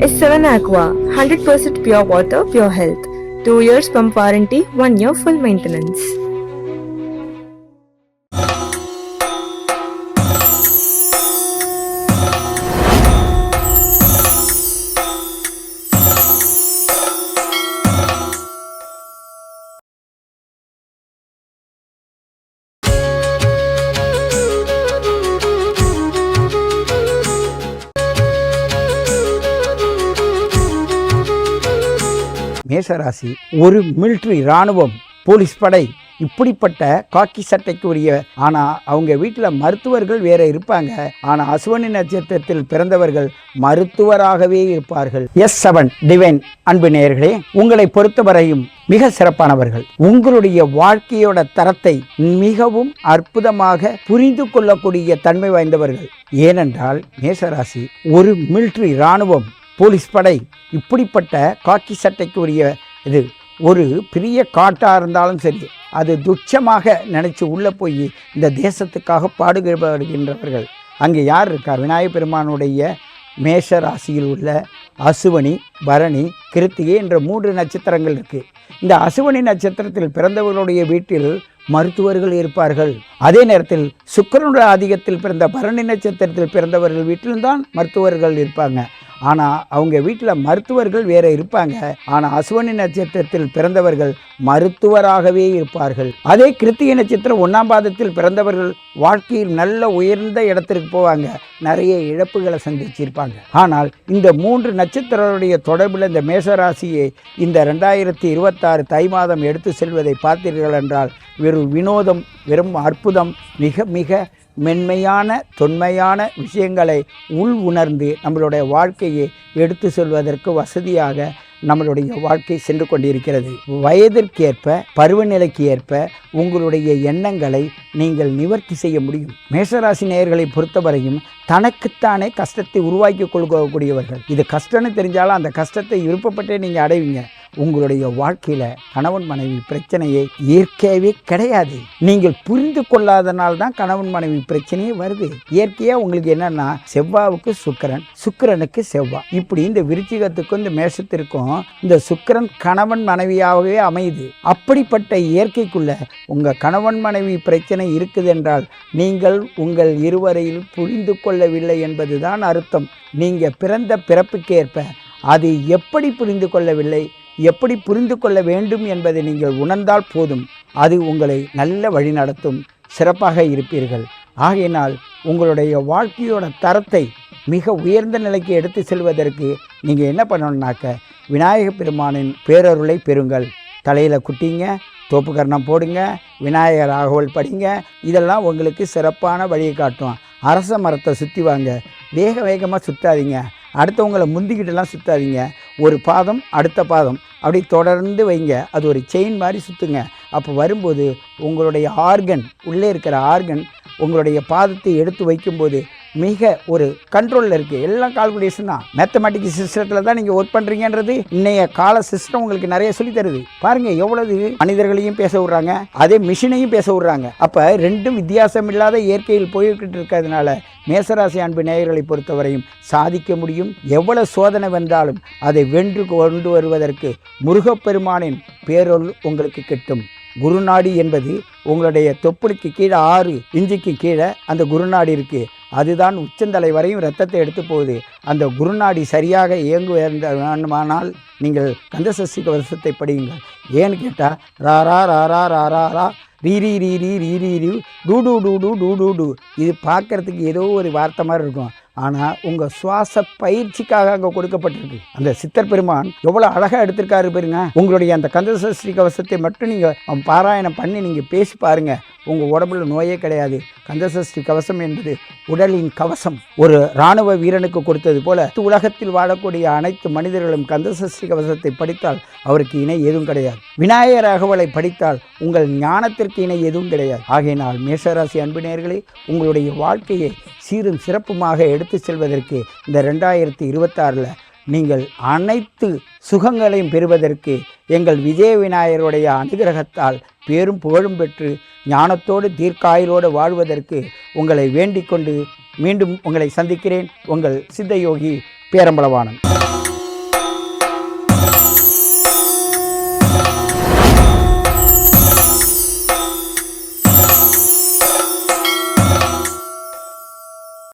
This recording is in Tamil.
S7 Aqua, 100% pure water, pure health. 2 years pump warranty, 1 year full maintenance. மேஷராசி ஒரு மிலிட்ரி இராணுவம் போலீஸ் படை இப்படிப்பட்ட காக்கி சட்டைக்கு உரிய ஆனால் அவங்க வீட்டில் மருத்துவர்கள் வேற இருப்பாங்க. ஆனால் அசுவனி நட்சத்திரத்தில் பிறந்தவர்கள் மருத்துவராகவே இருப்பார்கள். S7 டிவைன் அன்பு நேயர்களே, உங்களை பொறுத்தவரையும் மிக சிறப்பானவர்கள். உங்களுடைய வாழ்க்கையோட தரத்தை மிகவும் அற்புதமாக புரிந்து கொள்ளக்கூடிய தன்மை வாய்ந்தவர்கள். ஏனென்றால் மேஷராசி ஒரு மிலிட்ரி இராணுவம் போலீஸ் படை இப்படிப்பட்ட காக்கி சட்டைக்கு உரிய இது ஒரு பெரிய காட்டாக இருந்தாலும் சரி, அது துச்சமாக நினச்சி உள்ளே போய் இந்த தேசத்துக்காக பாடுபடுகின்றவர்கள். அங்கே யார் இருக்கார்? விநாயகப் பெருமானுடைய மேஷ ராசியில் உள்ள அசுவனி, பரணி, கிருத்திகை என்ற 3 நட்சத்திரங்கள் இருக்குது. இந்த அசுவனி நட்சத்திரத்தில் பிறந்தவர்களுடைய வீட்டில் மருத்துவர்கள் இருப்பார்கள். அதே நேரத்தில் சுக்கிரனுடைய ஆதிக்கத்தில் பிறந்த பரணி நட்சத்திரத்தில் பிறந்தவர்கள் வீட்டில்தான் மருத்துவர்கள் இருப்பாங்க. ஆனால் அவங்க வீட்டில் மருத்துவர்கள் வேற இருப்பாங்க. ஆனால் அசுவனி நட்சத்திரத்தில் பிறந்தவர்கள் மருத்துவராகவே இருப்பார்கள். அதே கிருத்திகை நட்சத்திரம் 1ஆம் பாதத்தில் பிறந்தவர்கள் வாழ்க்கையில் நல்ல உயர்ந்த இடத்திற்கு போவாங்க, நிறைய இழப்புகளை சந்திச்சிருப்பாங்க. ஆனால் இந்த 3 நட்சத்திரருடைய தொடர்பில் இந்த மேஷராசியை இந்த 2026 தை மாதம் எடுத்து செல்வதை பார்த்தீர்கள் என்றால் வெறும் வினோதம், வெறும் அற்புதம், மிக மிக மென்மையான தொன்மையான விஷயங்களை உள் உணர்ந்து நம்மளுடைய வாழ்க்கையை எடுத்து சொல்வதற்கு வசதியாக நம்மளுடைய வாழ்க்கை சென்று கொண்டிருக்கிறது. வயதிற்கேற்ப, பருவநிலைக்கு ஏற்ப உங்களுடைய எண்ணங்களை நீங்கள் நிவர்த்தி செய்ய முடியும். மேஷராசி நேயர்களை பொறுத்தவரையும் தனக்குத்தானே கஷ்டத்தை உருவாக்கி கொள்ளக்கூடியவர்கள். இது கஷ்டம்னு தெரிஞ்சாலும் அந்த கஷ்டத்தை விருப்பப்பட்டே நீங்கள் அடைவீங்க. உங்களுடைய வாழ்க்கையில் கணவன் மனைவி பிரச்சனையை இயற்கையாகவே கிடையாது. நீங்கள் புரிந்து கொள்ளாதனால்தான் கணவன் மனைவி பிரச்சனையே வருது. இயற்கையாக உங்களுக்கு என்னன்னா, செவ்வாவுக்கு சுக்கிரன், சுக்கிரனுக்கு செவ்வாய், இப்படி இந்த விருச்சிகத்துக்கும் இந்த மேஷத்திற்கும் இந்த சுக்கிரன் கணவன் மனைவியாகவே அமையுது. அப்படிப்பட்ட இயற்கைக்குள்ள உங்கள் கணவன் மனைவி பிரச்சனை இருக்குது என்றால் நீங்கள் உங்கள் இருவரையில் புரிந்து கொள்ளவில்லை என்பதுதான் அர்த்தம். நீங்கள் பிறந்த பிறப்புக்கேற்ப அது எப்படி புரிந்து கொள்ளவில்லை, எப்படி புரிந்து கொள்ள வேண்டும் என்பதை நீங்கள் உணர்ந்தால் போதும், அது உங்களை நல்ல வழி நடத்தும், சிறப்பாக இருப்பீர்கள். ஆகையினால் உங்களுடைய வாழ்க்கையோட தரத்தை மிக உயர்ந்த நிலைக்கு எடுத்து செல்வதற்கு நீங்கள் என்ன பண்ணணுன்னாக்க, விநாயகப் பெருமானின் பேரருளை பெறுங்கள். தலையில் குட்டிங்க, தோப்புக்கரணம் போடுங்க, விநாயகர் ராகவல் படிங்க. இதெல்லாம் உங்களுக்கு சிறப்பான வழியை காட்டும். அரச மரத்தை சுற்றி வாங்க, வேகமாக சுற்றாதீங்க, அடுத்தவங்களை முந்திக்கிட்டெல்லாம் சுற்றாதீங்க. ஒரு பாதம் அடுத்த பாதம் அப்படி தொடர்ந்து வைங்க, அது ஒரு செயின் மாதிரி சுற்றுங்க. அப்போ வரும்போது உங்களுடைய ஆர்கன், உள்ளே இருக்கிற ஆர்கன் உங்களுடைய பாதத்தை எடுத்து வைக்கும்போது மிக ஒரு கண்ட்ரோலில் இருக்குது. எல்லாம் கால்குலேஷன் தான், மேத்தமெட்டிக்ஸ் சிஸ்டத்தில் தான் நீங்கள் ஒர்க் பண்ணுறீங்கன்றது இன்றைய கால சிஸ்டம் உங்களுக்கு நிறைய சொல்லி தருது. பாருங்கள், எவ்வளவு மனிதர்களையும் பேச விட்றாங்க, அதே மிஷினையும் பேச விட்றாங்க. அப்போ ரெண்டும் வித்தியாசம் இல்லாத இயற்கையில் போய்கிட்டு இருக்கிறதுனால மேஷராசி அன்பு நேயர்களை பொறுத்தவரையும் சாதிக்க முடியும். எவ்வளவு சோதனை வந்தாலும் அதை வென்று கொண்டு வருவதற்கு முருகப்பெருமானின் பேரொருள் உங்களுக்கு கிட்டும். குருநாடி என்பது உங்களுடைய தொப்புளுக்கு கீழே 6 இன்ச்சுக்கு கீழே அந்த குருநாடி இருக்குது. அதுதான் உச்சந்தலை வரையும் ரத்தத்தை எடுத்து போகுது. அந்த குருநாடி சரியாக இயங்குமானால் நீங்கள் கந்தசஷ்டி கவசத்தை படியுங்கள். ஏன்னு கேட்டால் ராரா ராரா ராரா ரா ரீ ரீ ரீ ரீ ரீ ரீ ரீ டூ டூ டூ டூ டூ டூ டூ. இது பார்க்குறதுக்கு ஏதோ ஒரு வார்த்தை மாதிரி இருக்கும், ஆனால் உங்கள் சுவாச பயிற்சிக்காக அங்கே கொடுக்கப்பட்டிருக்கு. அந்த சித்தர் பெருமான் எவ்வளோ அழகாக எடுத்திருக்காரு பாருங்க. உங்களுடைய அந்த கந்தசஷ்டி கவசத்தை மட்டும் நீங்கள் பாராயணம் பண்ணி நீங்கள் பேசி பாருங்கள், உங்கள் உடம்புல நோயே கிடையாது. கந்தசஷ்டி கவசம் என்பது உடலின் கவசம். ஒரு இராணுவ வீரனுக்கு கொடுத்தது போல உலகத்தில் வாழக்கூடிய அனைத்து மனிதர்களும் கந்தசஷ்டி கவசத்தை படித்தால் அவருக்கு இணை எதுவும் கிடையாது. விநாயகர் ராகவலை படித்தால் உங்கள் ஞானத்திற்கு இணை எதுவும் கிடையாது. ஆகையினால் மேஷராசி அன்பு நேயர்களே, உங்களுடைய வாழ்க்கையை சீரும் சிறப்புமாக எடுத்து செல்வதற்கு இந்த 2026 நீங்கள் அனைத்து சுகங்களையும் பெறுவதற்கு எங்கள் விஜய விநாயகருடைய அனுகிரகத்தால் பேரும் புகழும் பெற்று ஞானத்தோடு தீர்க்காயுளோடு வாழ்வதற்கு உங்களை வேண்டிக் கொண்டு மீண்டும் உங்களை சந்திக்கிறேன். உங்கள் சித்தயோகி பேரம்பலவாணன்.